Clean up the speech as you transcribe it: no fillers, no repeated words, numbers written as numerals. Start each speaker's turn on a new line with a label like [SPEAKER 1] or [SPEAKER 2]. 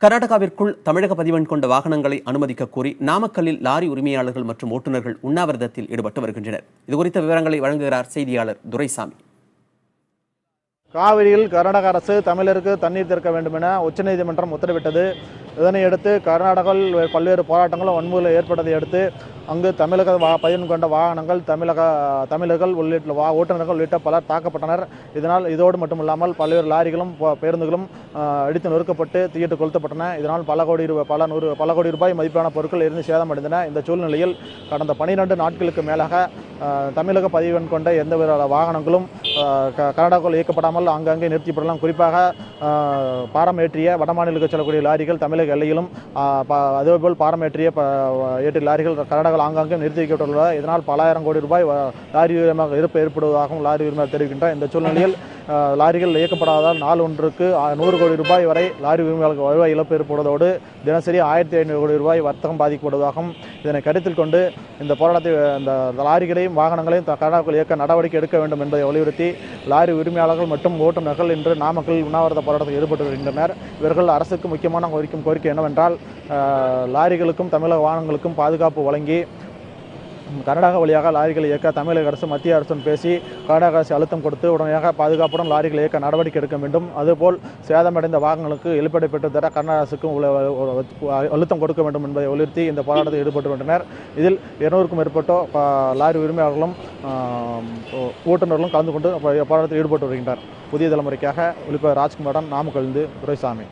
[SPEAKER 1] கர்நாடகாவிற்குள் தமிழக பதிவெண் கொண்ட வாகனங்களை அனுமதிக்க கோரி நாமக்கல்லில் லாரி உரிமையாளர்கள் மற்றும் ஓட்டுநர்கள் உண்ணாவிரதத்தில் ஈடுபட்டு வருகின்றனர். இதுகுறித்த விவரங்களை வழங்குகிறார் செய்தியாளர் துரைசாமி.
[SPEAKER 2] காவிரியில் கர்நாடக அரசு தமிழருக்கு தண்ணீர் திறக்க வேண்டும் என உச்சநீதிமன்றம் உத்தரவிட்டது. இதனையடுத்து கர்நாடகாவில் பல்வேறு போராட்டங்களும் வன்முறை ஏற்பட்டதை அடுத்து அங்கு தமிழக பதிவெண் கொண்ட வாகனங்கள் தமிழர்கள் உள்ளிட்ட ஓட்டுநர்கள் உள்ளிட்ட பலர் தாக்கப்பட்டனர். இதோடு மட்டுமில்லாமல் பல்வேறு லாரிகளும் பேருந்துகளும் அடித்து நொறுக்கப்பட்டு தீயிட்டு கொளுத்தப்பட்டன. இதனால் பல கோடி ரூபாய் மதிப்பான பொருட்கள் எரிந்து சேதமடைந்தன. இந்த சூழ்நிலையில் கடந்த 12 நாட்களுக்கு மேலாக தமிழக பதிவெண் கொண்ட எந்தவித வாகனங்களும் கர்நாடகாவில் இயக்கப்படாமல் அங்கங்கே நிறுத்திப்படலாம். குறிப்பாக பாரமேற்றிய வடமாநிலங்களுக்கு செல்லக்கூடிய லாரிகள் தமிழக எல்லையிலும் அதேபோல் பாரமேற்றிய ஏற்றிய லாரிகள் கர்நாடகாவில் ஆங்காங்கே நிறுத்தி வைக்கப்பட்டுள்ளது. இதனால் பல ஆயிரம் கோடி ரூபாய் லாரி உரிமையாக இருப்பு ஏற்படுவதாகவும் லாரி உரிமையாளர் தெரிவிக்கின்றனர். இந்த சூழ்நிலையில் லாரிகள் இயக்கப்படாததால் நாள் ஒன்றுக்கு 100 கோடி ரூபாய் வரை லாரி உரிமையாளர்கள் வருவாய் இழப்பு ஏற்படுவதோடு தினசரி 1500 கோடி ரூபாய் வர்த்தகம் பாதிக்கப்படுவதாகவும் இதனை கருத்தில் கொண்டு இந்த போராட்டத்தை இந்த லாரிகளையும் வாகனங்களையும் கர்நாடகாவில் இயக்க நடவடிக்கை எடுக்க வேண்டும் என்பதை வலியுறுத்தி லாரி உரிமையாளர்கள் மற்றும் ஓட்டுநர்கள் இன்று நாமக்கல் உண்ணாவிரத போராட்டத்தில் ஈடுபட்டு வருகின்றனர். இவர்கள் அரசுக்கு முக்கியமான கோரிக்கை என்னவென்றால் லாரிகளுக்கும் தமிழக வாகனங்களுக்கும் பாதுகாப்பு வழங்கி கர்நாடகா வழியாக லாரிகளை இயக்க தமிழக அரசு மத்திய அரசுடன் பேசி கர்நாடக அரசு அழுத்தம் கொடுத்து உடனடியாக பாதுகாப்புடன் லாரிகளை இயக்க நடவடிக்கை எடுக்க வேண்டும். அதுபோல் சேதமடைந்த வாகனங்களுக்கு இழப்பீடு பெற்று தர கர்நாடக அரசுக்கும் அழுத்தம் கொடுக்க வேண்டும் என்பதை வலியுறுத்தி இந்த போராட்டத்தில் ஈடுபட்டு வருகின்றனர். இதில் 200க்கும் மேற்பட்டோர் லாரி உரிமையாளர்களும் ஓட்டுநர்களும் கலந்து கொண்டு போராட்டத்தில் ஈடுபட்டு வருகின்றனர். புதிய தலைமுறைக்காக ஒளிப்பதிவாளர் ராஜ்குமாரன், நாமக்கல்லிருந்து துரைசாமி.